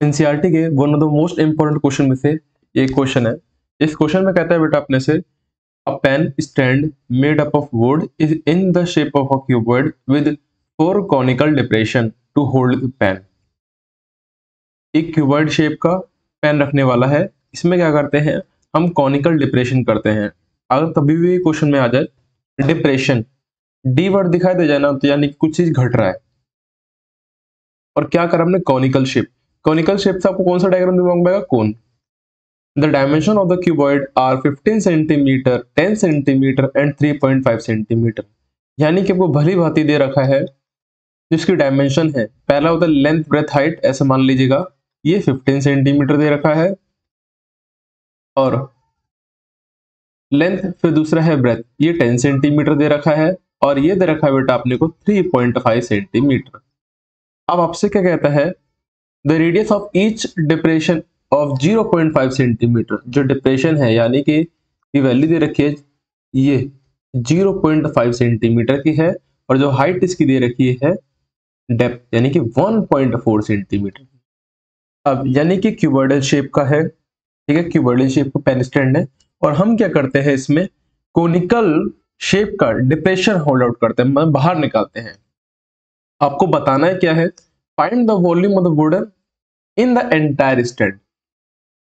NCERT के one of the most important question में से एक क्वेश्चन है। इस क्वेश्चन में कहता है बेटा अपने से a pen stand made up of wood is in the shape of a cuboid with 4 conical depression to hold the pen. एक क्यूबॉइड शेप का पेन रखने वाला है, इसमें क्या करते हैं हम कॉनिकल डिप्रेशन करते हैं। अगर कभी भी क्वेश्चन में आ जाए डिप्रेशन, डी वर्ड दिखाई दे जाए ना, तो यानी कि कुछ चीज घट रहा है। और क्या करा हमने कॉनिकल शेप, कॉनिकल शेप से आपको कौन सा डायग्राम दिमाग में आएगा, कोन। The dimension of the cuboid are 15 centimeter, 10 centimeter and 3.5 centimeter। यानी कि आपको भली भांति दे रखा है जिसकी डायमेंशन है, पहला होता है लेंथ ब्रेथ हाइट, ऐसे मान लीजिएगा ये 15 सेंटीमीटर दे रखा है और लेंथ, फिर दूसरा है ब्रेथ, ये 10 सेंटीमीटर दे रखा है और ये दे रखा है बेटा आपने को 3.5 सेंटीमीटर। अब आपसे क्या कहता है the radius of each depression of 0.5 centimetre. जो डिप्रेशन है यानी कि ये वैल्यू दे रखी है ये 0.5 सेंटीमीटर की है और जो हाइट इसकी दे रखी है डेप्थ यानी कि 1.4 सेंटीमीटर। अब यानी कि क्यूबॉइडल शेप का है, ठीक है, क्यूबॉइडल शेप का पेन स्टैंड है और हम क्या करते हैं इसमें कोनिकल शेप का डिप्रेशन होल्ड आउट करते हैं, मतलब बाहर निकालते हैं। आपको बताना है क्या है, find the volume of the wooden in the entire stand.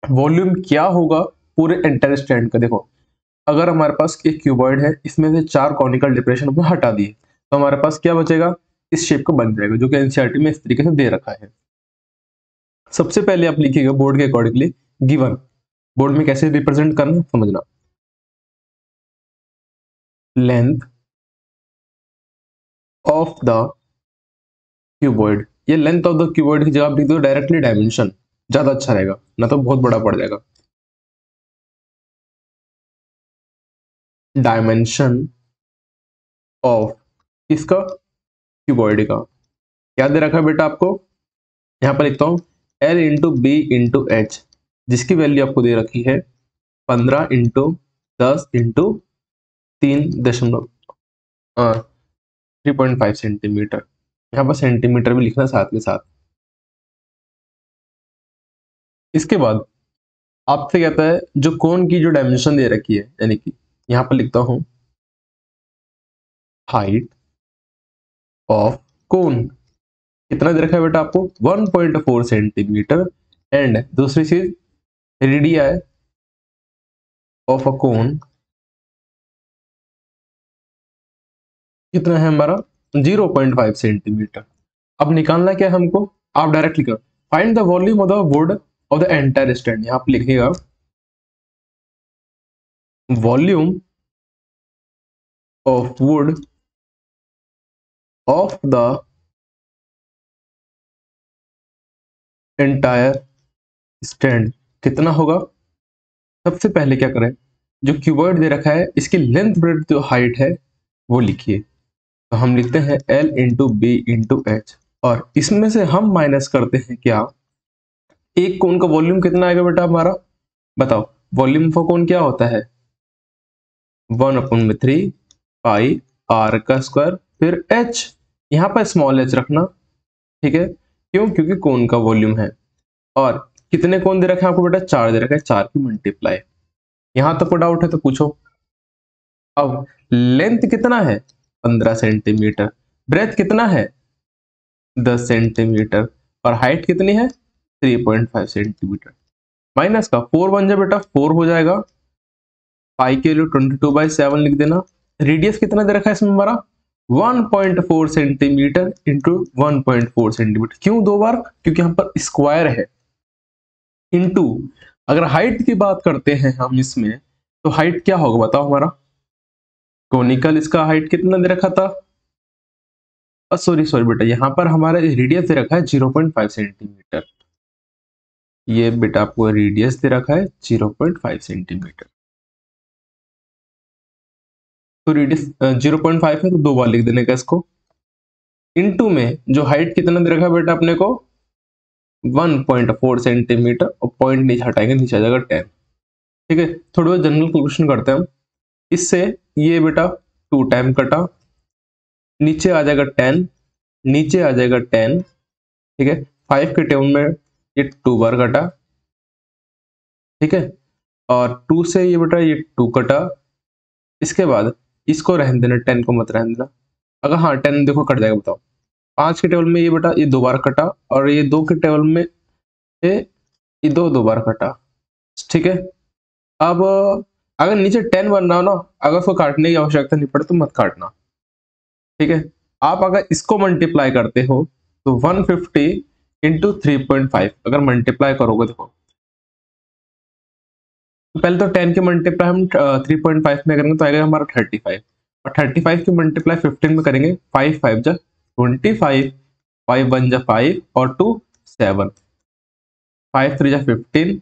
Volume क्या होगा पूरे एंटायर स्टैंड का। देखो अगर हमारे पास एक क्यूबॉइड है, इसमें से 4 कॉनिकल डिप्रेशन हमने हटा दिए तो हमारे पास क्या बचेगा, इस शेप का बन जाएगा, जो कि एनसीईआरटी में इस तरीके से दे रखा है। सबसे पहले आप लिखिएगा बोर्ड के अकॉर्डिंगली गिवन, बोर्ड में कैसे रिप्रेजेंट करना समझना। लेंथ ऑफ द क्यूबॉइड, ये लेंथ ऑफ द क्यूबॉइड की जगह आप लिख दो डायरेक्टली डायमेंशन, ज्यादा अच्छा रहेगा, ना तो बहुत बड़ा पड़ जाएगा। डायमेंशन ऑफ इसका क्यूबॉइड का क्या दे रखा है बेटा आपको, यहां पर लिखता हूं L into B into H, जिसकी वैल्यू आपको दे रखी है 15 इंटू 10 इंटू 3.5 सेंटीमीटर। यहां पर सेंटीमीटर भी लिखना साथ के साथ। इसके बाद आपसे कहता है जो कोन की जो डायमेंशन दे रखी है, यानी कि यहां पर लिखता हूं हाइट ऑफ कोन, कितना दे रखा है बेटा आपको 1.4 सेंटीमीटर एंड दूसरी चीज रेडियाई ऑफ अ कोन कितना है हमारा 0.5 सेंटीमीटर। अब निकालना क्या है हमको, आप डायरेक्ट लिखो find the volume of the wood of the entire stand. यहां पर लिखिएगा volume of would of the entire stand कितना होगा। सबसे पहले क्या करें, जो क्यूबॉइड दे रखा है इसकी लेंथ ब्रेथ जो हाइट है वो लिखिए, तो हम लिखते हैं L into B into H और इसमें से हम माइनस करते हैं क्या, एक कोन का वॉल्यूम कितना आएगा बेटा हमारा, बताओ वॉल्यूम फॉर कोन क्या होता है 1/3 पाई आर का स्क्वायर फिर h, यहां पर स्मॉल h रखना, ठीक है, क्यों, क्योंकि कोन का वॉल्यूम है। और कितने कोन दे रखे हैं आपको बेटा, 4 दे रखा है, 4 की मल्टीप्लाई। यहां तक को डाउट है तो पूछो। अब लेंथ कितना है 15 सेंटीमीटर, ब्रेथ कितना है 10 सेंटीमीटर और हाइट कितनी है 3.5 सेंटीमीटर। माइनस का 4 बन जाए बेटा 4 हो जाएगा, पाई के लिए 22/7 लिख देना। रेडियस कितना दे रखा है इसमें हमारा 1.4 सेंटीमीटर इंटू 1.4 सेंटीमीटर। क्यों 2 बार, क्योंकि यहाँ पर स्क्वायर है, इंटू अगर हाइट की बात करते हैं हम इसमें तो हाइट क्या होगा बताओ हमारा, कोनिकल इसका हाइट कितना दे रखा था, सॉरी बेटा यहाँ पर हमारा रेडियस दे रखा है 0.5 सेंटीमीटर, ये बेटा आपको रेडियस दे रखा है 0.5 सेंटीमीटर। तो रेडियस 0.5 है तो 2 बार लिख देने का इसको, इनटू में जो हाइट कितना दे रखा है बेटा अपने को 1.4 सेंटीमीटर और पॉइंट नीचे हटाएंगे, नीचे आ जाएगा 10, ठीक है। थोड़ा बहुत जनरल क्वेश्चन करते हैं हम, इससे ये बेटा 2 टाइम कटा, नीचे आ जाएगा 10, नीचे आ जाएगा 10, ठीक है, 5 के टर्म में ये 2 बार कटा, ठीक है, और 2 से ये बेटा ये 2 कटा। इसके बाद इसको रहने देना, 10 को मत रहने देना। अगर हाँ 10 देखो कट जाएगा, बताओ। 5 के टेबल में ये बेटा ये 2 बार कटा, और ये 2 के टेबल में ये 2 बार कटा, ठीक है। अब अगर नीचे 10 बन रहा हो ना, अगर उसको काटने की आवश्यकता नहीं पड़े तो मत काटना, ठीक है। आप अगर इसको मल्टीप्लाई करते हो तो 150 इंटू 3.5 अगर मल्टीप्लाई करोगे, देखो पहले तो 10 की मल्टीप्लाई हम 3.5 में करेंगे तो आएगा हमारा 35, और 35 की मल्टीप्लाई 15 में करेंगे, 5 5 जा 25, 5 1 जा 5 और 2 7, 5 3 जा 15,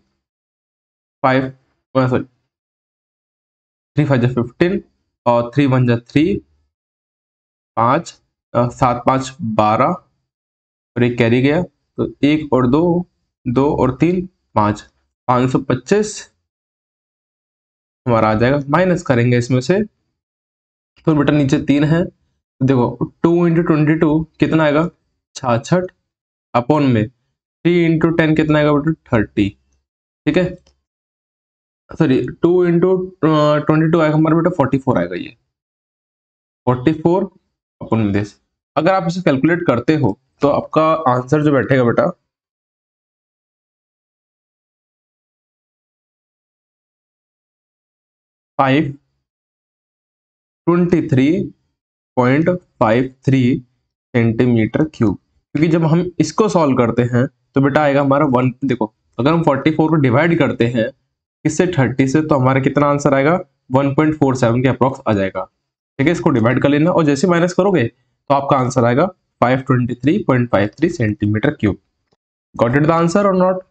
5 सॉरी 3 5 जा 15 और 3 1 जा 3, 5 7 5 12 और एक कैरी गया, तो 1 और 2 2 और 3 5, 525 हमारा आ जाएगा। माइनस करेंगे इसमें से, तो बेटा नीचे 3 है, तो देखो 2 इंटू 22 कितना आएगा 66, अपॉन में 3 इंटू 10 कितना आएगा बेटा 30, ठीक है। सॉरी 2 इंटू 22 आएगा हमारा बेटा 44 आएगा, ये 44 अपॉन में दिस। अगर आप इसे कैलकुलेट करते हो तो आपका आंसर जो बैठेगा बेटा 523.53 सेंटीमीटर क्यूब, क्योंकि जब हम इसको सॉल्व करते हैं तो बेटा आएगा हमारा 1, देखो अगर हम 44 को डिवाइड करते हैं इससे 30 से, तो हमारा कितना आंसर आएगा 1.47 के अप्रॉक्स आ जाएगा, ठीक है। इसको डिवाइड कर लेना और जैसे माइनस करोगे तो आपका आंसर आएगा 523.53 centimetre cube. Got it the answer और नॉट?